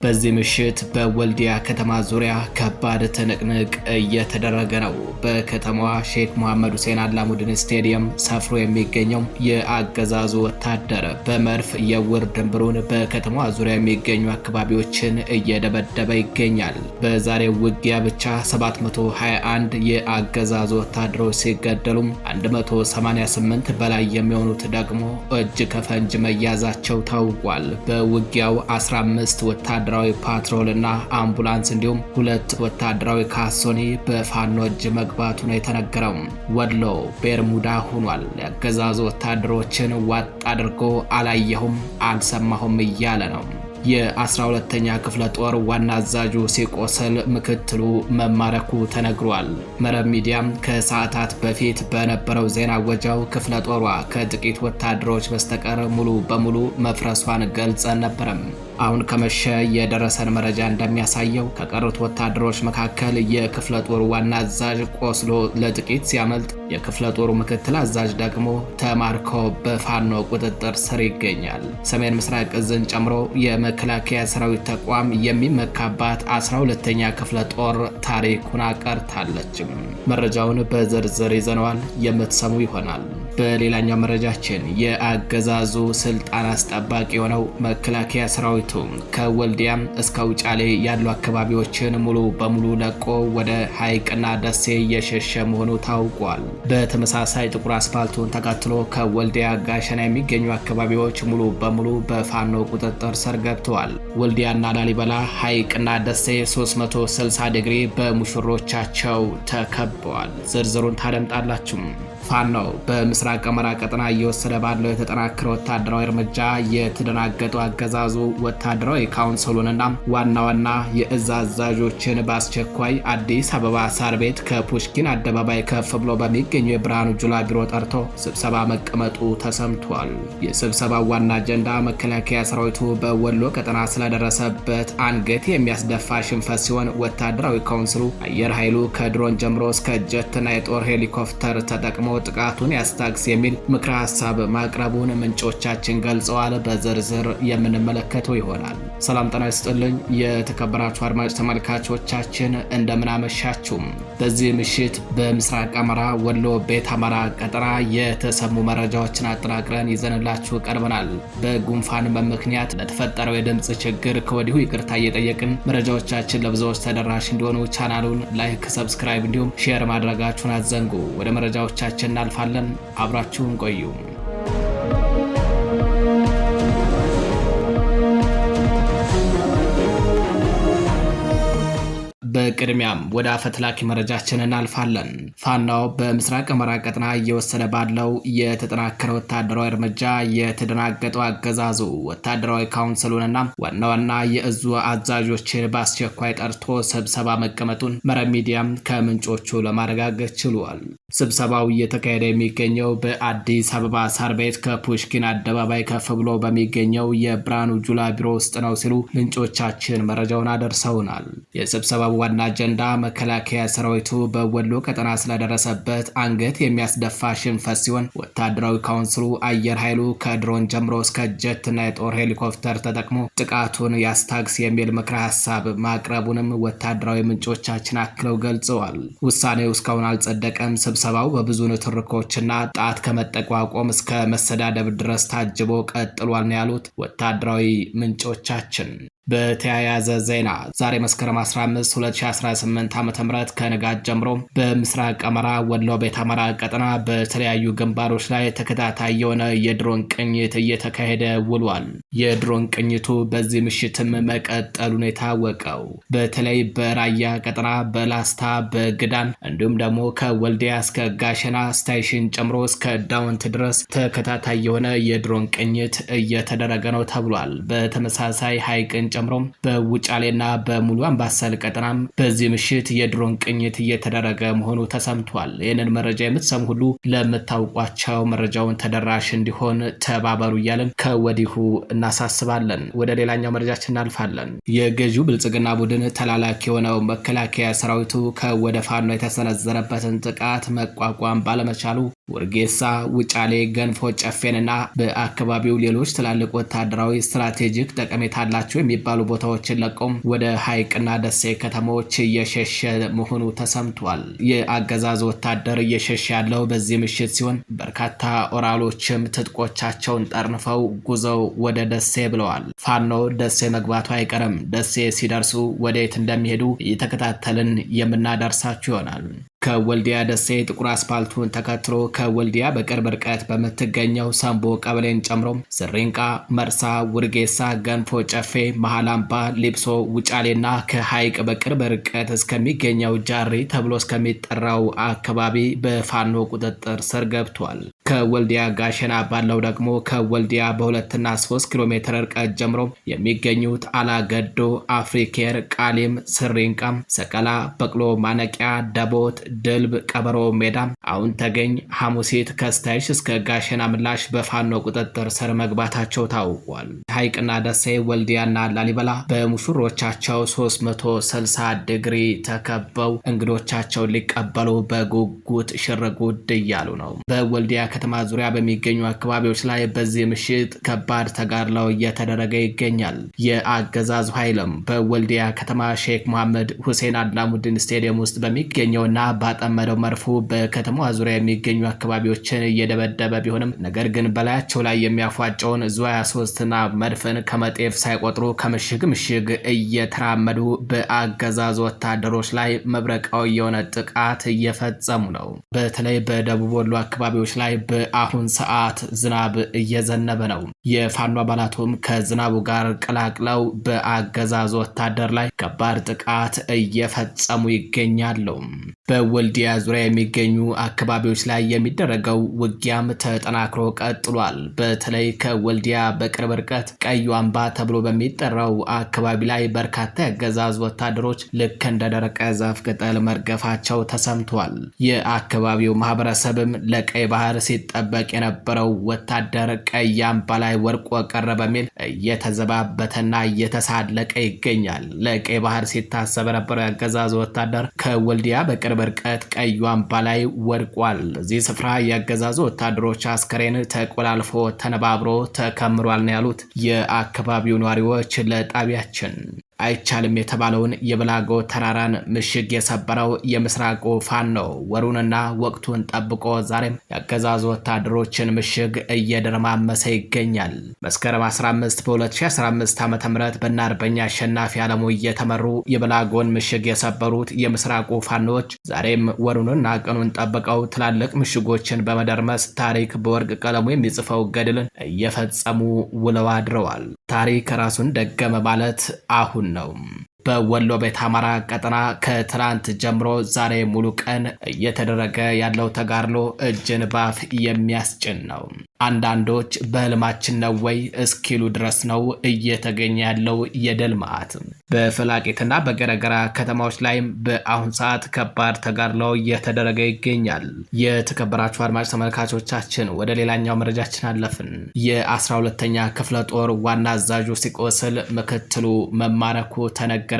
በዚህ ምሽት በወልዲያ ከተማ ዙሪያ ከባድ ትንቅንቅ እየተደረገ ነው። በከተማዋ ሼክ መሐመድ ሁሴን አላሙዲን ስቴዲየም ሰፍሮ የሚገኘው የአገዛዙ ወታደር በመድፍ የውር ድንብሩን በከተማዋ ዙሪያ የሚገኙ አካባቢዎችን እየደበደበ ይገኛል። በዛሬው ውጊያ ብቻ 721 የአገዛዙ ወታደሮች ሲገደሉ 188 በላይ የሚሆኑት ደግሞ እጅ ከፈንጅ መያዛቸው ታውቋል። በውጊያው 15 ወታደራዊ ፓትሮል እና አምቡላንስ እንዲሁም 2 ወታደራዊ ካሶኒ በፋኖ እጅ መግባቱ ነው የተነገረው። ወሎ ቤርሙዳ ሆኗል። የአገዛዙ ወታደሮችን ዋጥ አድርጎ አላየሁም አልሰማሁም እያለ ነው። የ12ኛ ክፍለ ጦር ዋና አዛዡ ሲቆሰል ምክትሉ መማረኩ ተነግሯል። መረብ ሚዲያም ከሰዓታት በፊት በነበረው ዜና ወጃው ክፍለ ጦሯ ከጥቂት ወታደሮች በስተቀር ሙሉ በሙሉ መፍረሷን ገልጸን ነበረም። አሁን ከመሸ የደረሰን መረጃ እንደሚያሳየው ከቀሩት ወታደሮች መካከል የክፍለ ጦሩ ዋና አዛዥ ቆስሎ ለጥቂት ሲያመልጥ፣ የክፍለ ጦሩ ምክትል አዛዥ ደግሞ ተማርኮ በፋኖ ቁጥጥር ስር ይገኛል። ሰሜን ምስራቅ እዝን ጨምሮ የመከላከያ ሰራዊት ተቋም የሚመካባት 12ኛ ክፍለ ጦር ታሪኩን አቀርታለች። መረጃውን በዝርዝር ይዘነዋል፣ የምትሰሙ ይሆናል። በሌላኛው መረጃችን የአገዛዙ ስልጣን አስጠባቂ የሆነው መከላከያ ሰራዊቱ ከወልዲያ እስከ ውጫሌ ያሉ አካባቢዎችን ሙሉ በሙሉ ለቆ ወደ ሐይቅና ደሴ እየሸሸ መሆኑ ታውቋል። በተመሳሳይ ጥቁር አስፋልቱን ተከትሎ ከወልዲያ ጋሸና የሚገኙ አካባቢዎች ሙሉ በሙሉ በፋኖ ቁጥጥር ስር ገብተዋል። ወልዲያና ላሊበላ፣ ሐይቅና ደሴ 360 ዲግሪ በሙሽሮቻቸው ተከበዋል። ዝርዝሩን ታደምጣላችሁ። ፋኖ በምስራቅ አማራ ቀጠና እየወሰደ ባለው የተጠናከረ ወታደራዊ እርምጃ የተደናገጠው አገዛዙ ወታደራዊ ካውንስሉንና ዋና ዋና የእዝ አዛዦችን በአስቸኳይ አዲስ አበባ ሳር ቤት ከፑሽኪን አደባባይ ከፍ ብሎ በሚገኘው የብርሃኑ ጁላ ቢሮ ጠርቶ ስብሰባ መቀመጡ ተሰምቷል። የስብሰባው ዋና አጀንዳ መከላከያ ሰራዊቱ በወሎ ቀጠና ስለደረሰበት አንገት የሚያስደፋ ሽንፈት ሲሆን፣ ወታደራዊ ካውንስሉ አየር ኃይሉ ከድሮን ጀምሮ እስከ ጀትና የጦር ሄሊኮፕተር ተጠቅሞ ጥቃቱን ያስታግስ የሚል ምክረ ሀሳብ ማቅረቡን ምንጮቻችን ገልጸዋል። በዝርዝር የምንመለከተው ይሆናል። ሰላም ጤና ይስጥልኝ የተከበራችሁ አድማጭ ተመልካቾቻችን እንደምን አመሻችሁ። በዚህ ምሽት በምስራቅ አማራ ወሎ ቤት አማራ ቀጠና የተሰሙ መረጃዎችን አጠናቅረን ይዘንላችሁ ቀርበናል። በጉንፋን ምክንያት ለተፈጠረው የድምጽ ችግር ከወዲሁ ይቅርታ እየጠየቅን መረጃዎቻችን ለብዙዎች ተደራሽ እንዲሆኑ ቻናሉን ላይክ፣ ሰብስክራይብ እንዲሁም ሼር ማድረጋችሁን አትዘንጉ። ወደ መረጃዎቻችን እናልፋለን። አብራችሁን ቆዩ። በቅድሚያም ወደ አፈትላኪ መረጃችን እናልፋለን። ፋናው በምስራቅ አማራ ቀጠና እየወሰደ ባለው የተጠናከረ ወታደራዊ እርምጃ የተደናገጠው አገዛዙ ወታደራዊ ካውንስሉንና ዋና ዋና የእዙ አዛዦችን በአስቸኳይ ጠርቶ ስብሰባ መቀመጡን መረብ ሚዲያም ከምንጮቹ ለማረጋገጥ ችሏል። ስብሰባው እየተካሄደ የሚገኘው በአዲስ አበባ ሳር ቤት ከፑሽኪን አደባባይ ከፍ ብሎ በሚገኘው የብርሃኑ ጁላ ቢሮ ውስጥ ነው ሲሉ ምንጮቻችን መረጃውን አደርሰውናል። የስብሰባው ዋና አጀንዳ መከላከያ ሰራዊቱ በወሎ ቀጠና ስለደረሰበት አንገት የሚያስደፋ ሽንፈት ሲሆን፣ ወታደራዊ ካውንስሉ አየር ኃይሉ ከድሮን ጀምሮ እስከ ጀትና የጦር ሄሊኮፕተር ተጠቅሞ ጥቃቱን ያስታግስ የሚል ምክረ ሀሳብ ማቅረቡንም ወታደራዊ ምንጮቻችን አክለው ገልጸዋል። ውሳኔው እስካሁን አልጸደቀም። ስብሰባው በብዙ ንትርኮችና ጣት ከመጠቋቆም እስከ መሰዳደብ ድረስ ታጅቦ ቀጥሏል ነው ያሉት ወታደራዊ ምንጮቻችን። በተያያዘ ዜና ዛሬ መስከረም 15 2018 ዓ.ም ከንጋት ጀምሮ በምስራቅ አማራ ወሎ ቤት አማራ ቀጠና በተለያዩ ግንባሮች ላይ ተከታታይ የሆነ የድሮን ቅኝት እየተካሄደ ውሏል። የድሮን ቅኝቱ በዚህ ምሽትም መቀጠሉን የታወቀው በተለይ በራያ ቀጠና በላስታ በግዳን እንዲሁም ደግሞ ከወልዲያ እስከ ጋሸና ስቴሽን ጨምሮ እስከ ዳውንት ድረስ ተከታታይ የሆነ የድሮን ቅኝት እየተደረገ ነው ተብሏል። በተመሳሳይ ሐይቅን ጨምሮ በውጫሌና በሙሉ አምባሰል ቀጠናም በዚህ ምሽት የድሮን ቅኝት እየተደረገ መሆኑ ተሰምቷል። ይህንን መረጃ የምትሰሙ ሁሉ ለምታውቋቸው መረጃውን ተደራሽ እንዲሆን ተባበሩ እያለን ከወዲሁ እናሳስባለን። ወደ ሌላኛው መረጃችን እናልፋለን። የገዢው ብልጽግና ቡድን ተላላኪ የሆነው መከላከያ ሰራዊቱ ከወደ ፋኖ የተሰነዘረበትን ጥቃት መቋቋም ባለመቻሉ ውርጌሳ፣ ውጫሌ፣ ገንፎ ጨፌንና በአካባቢው ሌሎች ትላልቅ ወታደራዊ ስትራቴጂክ ጠቀሜታ አላቸው የሚባሉ ቦታዎችን ለቀው ወደ ሐይቅና ደሴ ከተሞች እየሸሸ መሆኑ ተሰምቷል። የአገዛዙ ወታደር እየሸሸ ያለው በዚህ ምሽት ሲሆን በርካታ ኦራሎችም ትጥቆቻቸውን ጠርንፈው ጉዞው ወደ ደሴ ብለዋል። ፋኖ ደሴ መግባቱ አይቀርም። ደሴ ሲደርሱ ወዴት እንደሚሄዱ እየተከታተልን የምናደርሳችሁ ይሆናል። ከወልዲያ ደሴ ጥቁር አስፓልቱን ተከትሎ ከወልዲያ በቅርብ ርቀት በምትገኘው ሰንቦ ቀበሌን ጨምሮ ስሪንቃ፣ መርሳ፣ ውርጌሳ፣ ገንፎ ጨፌ፣ መሃል አምባ፣ ሊብሶ፣ ውጫሌና ከሐይቅ በቅርብ ርቀት እስከሚገኘው ጃሪ ተብሎ እስከሚጠራው አካባቢ በፋኖ ቁጥጥር ስር ገብቷል። ከወልዲያ ጋሸና ባለው ደግሞ ከወልዲያ በ2 እና 3 ኪሎ ሜትር ርቀት ጀምሮ የሚገኙት አላገዶ፣ አፍሪኬር፣ ቃሊም፣ ስሪንቃም፣ ሰቀላ፣ በቅሎ ማነቂያ፣ ደቦት፣ ድልብ፣ ቀበሮ ሜዳ፣ አሁን ተገኝ፣ ሐሙሲት፣ ከስታይሽ እስከ ጋሸና ምላሽ በፋኖ ቁጥጥር ስር መግባታቸው ታውቋል። ሐይቅና ደሴ፣ ወልዲያና ላሊበላ በሙሽሮቻቸው 360 ዲግሪ ተከበው እንግዶቻቸውን ሊቀበሉ በጉጉት ሽርጉድ እያሉ ነው። በወልዲያ ከተማ ዙሪያ በሚገኙ አካባቢዎች ላይ በዚህ ምሽት ከባድ ተጋድሎ እየተደረገ ይገኛል። የአገዛዙ ኃይልም በወልዲያ ከተማ ሼክ መሐመድ ሁሴን አላሙዲን ስቴዲየም ውስጥ በሚገኘውና ባጠመደው መርፉ በከተማዋ ዙሪያ የሚገኙ አካባቢዎችን እየደበደበ ቢሆንም ነገር ግን በላያቸው ላይ የሚያፏጨውን ዙ 23ና መድፍን ከመጤፍ ሳይቆጥሩ ከምሽግ ምሽግ እየተራመዱ በአገዛዙ ወታደሮች ላይ መብረቃዊ የሆነ ጥቃት እየፈጸሙ ነው። በተለይ በደቡብ ወሎ አካባቢዎች ላይ በአሁን ሰዓት ዝናብ እየዘነበ ነው። የፋኖ አባላቱም ከዝናቡ ጋር ቀላቅለው በአገዛዙ ወታደር ላይ ከባድ ጥቃት እየፈጸሙ ይገኛሉ። በወልዲያ ዙሪያ የሚገኙ አካባቢዎች ላይ የሚደረገው ውጊያም ተጠናክሮ ቀጥሏል። በተለይ ከወልዲያ በቅርብ ርቀት ቀዩ አምባ ተብሎ በሚጠራው አካባቢ ላይ በርካታ የአገዛዙ ወታደሮች ልክ እንደ ደረቀ ዛፍ ቅጠል መርገፋቸው ተሰምቷል። የአካባቢው ማህበረሰብም ለቀይ ባህር ሲጠበቅ የነበረው ወታደር ቀይ አምባ ላይ ወርቆ ቀረ በሚል እየተዘባበተና እየተሳለቀ ይገኛል። ለቀይ ባህር ሲታሰብ የነበረው የአገዛዙ ወታደር ከወልዲያ በቅርብ ርቀት ቀዩ አምባ ላይ ወድቋል። እዚህ ስፍራ የአገዛዙ ወታደሮች አስከሬን ተቆላልፎ ተነባብሮ ተከምሯል ነው ያሉት የአካባቢው ነዋሪዎች ለጣቢያችን። አይቻልም የተባለውን የብላጎ ተራራን ምሽግ የሰበረው የምስራቁ ፋኖ ወሩንና ወቅቱን ጠብቆ ዛሬም የአገዛዙ ወታደሮችን ምሽግ እየደረማመሰ ይገኛል። መስከረም 15 በ2015 ዓ.ም በአርበኛ አሸናፊ ዓለሙ እየተመሩ የብላጎን ምሽግ የሰበሩት የምስራቁ ፋኖች ዛሬም ወሩንና ቀኑን ጠብቀው ትላልቅ ምሽጎችን በመደርመስ ታሪክ በወርቅ ቀለሙ የሚጽፈው ገድልን እየፈጸሙ ውለው አድረዋል። ታሪክ ራሱን ደገመ ማለት አሁን ነው። በወሎ ቤት አማራ ቀጠና ከትላንት ጀምሮ ዛሬ ሙሉ ቀን እየተደረገ ያለው ተጋድሎ እጅን ባፍ የሚያስጭን ነው። አንዳንዶች በህልማችን ነው ወይ እስኪሉ ድረስ ነው እየተገኘ ያለው የድል መዓት። በፍላቂትና በገረገራ ከተማዎች ላይም በአሁን ሰዓት ከባድ ተጋድሎ እየተደረገ ይገኛል። የተከበራችሁ አድማጭ ተመልካቾቻችን ወደ ሌላኛው መረጃችን አለፍን። የ12ኛ ክፍለ ጦር ዋና አዛዡ ሲቆስል ምክትሉ መማረኩ ተነገረ።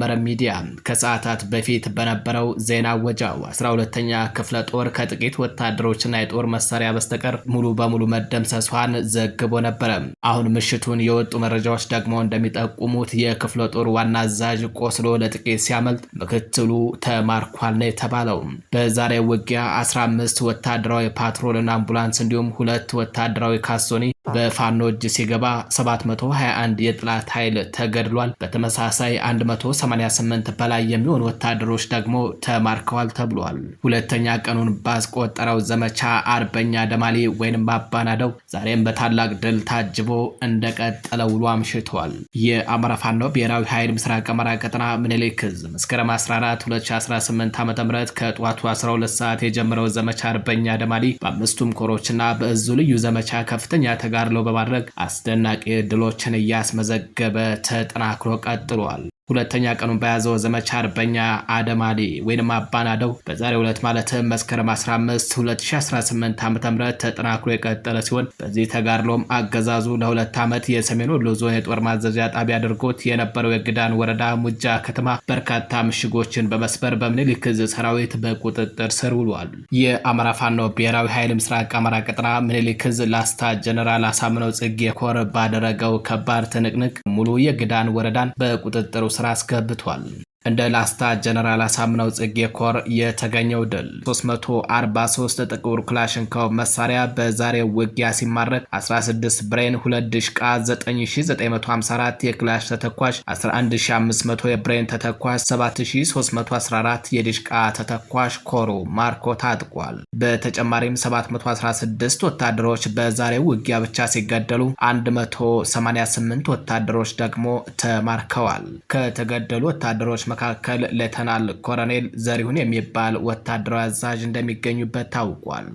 መረብ ሚዲያ ከሰዓታት በፊት በነበረው ዜና ወጃው 12ኛ ክፍለ ጦር ከጥቂት ወታደሮችና የጦር መሳሪያ በስተቀር ሙሉ በሙሉ መደምሰሷን ዘግቦ ነበር። አሁን ምሽቱን የወጡ መረጃዎች ደግሞ እንደሚጠቁሙት የክፍለ ጦር ዋና አዛዥ ቆስሎ ለጥቂት ሲያመልጥ ምክትሉ ተማርኳል ነው የተባለው። በዛሬው ውጊያ 15 ወታደራዊ ፓትሮልና አምቡላንስ እንዲሁም 2 ወታደራዊ ካሶኒ በፋኖ እጅ ሲገባ 721 የጥላት ኃይል ተገድሏል። በተመሳሳይ 188 በላይ የሚሆኑ ወታደሮች ደግሞ ተማርከዋል ተብሏል። ሁለተኛ ቀኑን ባስቆጠረው ዘመቻ አርበኛ ደማሊ ወይንም አባናደው ዛሬም በታላቅ ድል ታጅቦ እንደቀጠለ ውሎ አምሽቷል። የአማራ ፋኖ ብሔራዊ ኃይል ምስራቅ አማራ ቀጠና ምኒልክ ዕዝ መስከረም 14 2018 ዓ.ም ከጧቱ 12 ሰዓት የጀመረው ዘመቻ አርበኛ ደማሊ በአምስቱም ኮሮችና በእዙ ልዩ ዘመቻ ከፍተኛ ተጋድሎ በማድረግ አስደናቂ ድሎችን እያስመዘገበ ተጠናክሮ ቀጥሏል። ሁለተኛ ቀኑን በያዘው ዘመቻ አርበኛ አደማሊ ወይንም አባናደው በዛሬው ዕለት ማለትም መስከረም 15 2018 ዓ.ም ተጠናክሮ የቀጠለ ሲሆን በዚህ ተጋድሎም አገዛዙ ለሁለት ዓመት የሰሜን ወሎ ዞን የጦር ማዘዣ ጣቢያ አድርጎት የነበረው የግዳን ወረዳ ሙጃ ከተማ በርካታ ምሽጎችን በመስበር በምኒልክ ዕዝ ሰራዊት በቁጥጥር ስር ውሏል። የአማራ ፋኖ ብሔራዊ ኃይል ምስራቅ አማራ ቀጠና ምኒልክ ዕዝ ላስታ ጀነራል አሳምነው ጽጌ ኮር ባደረገው ከባድ ትንቅንቅ ሙሉ የግዳን ወረዳን በቁጥጥሩ ስር አስገብቷል። እንደ ላስታ ጀነራል አሳምነው ጽጌ ኮር የተገኘው ድል 343 ጥቁር ክላሽንኮቭ መሳሪያ በዛሬው ውጊያ ሲማረክ 16 ብሬን 2 ድሽቃ 9954 የክላሽ ተተኳሽ 11500 የብሬን ተተኳሽ 7314 የድሽቃ ተተኳሽ ኮሩ ማርኮ ታጥቋል። በተጨማሪም 716 ወታደሮች በዛሬው ውጊያ ብቻ ሲገደሉ 188 ወታደሮች ደግሞ ተማርከዋል። ከተገደሉ ወታደሮች መካከል ሌተናል ኮሎኔል ዘሪሁን የሚባል ወታደራዊ አዛዥ እንደሚገኙበት ታውቋል።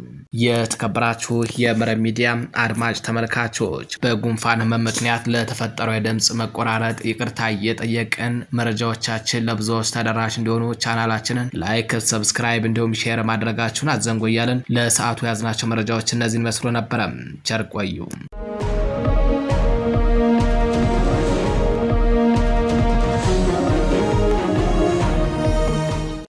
የተከበራችሁ የመረብ ሚዲያ አድማጭ ተመልካቾች በጉንፋን ህመም ምክንያት ለተፈጠረው የድምጽ መቆራረጥ ይቅርታ እየጠየቅን መረጃዎቻችን ለብዙዎች ተደራሽ እንዲሆኑ ቻናላችንን ላይክ፣ ሰብስክራይብ እንዲሁም ሼር ማድረጋችሁን አትዘንጉ እያልን ለሰዓቱ ያዝናቸው መረጃዎች እነዚህን መስሎ ነበረ። ቸር ቆዩ።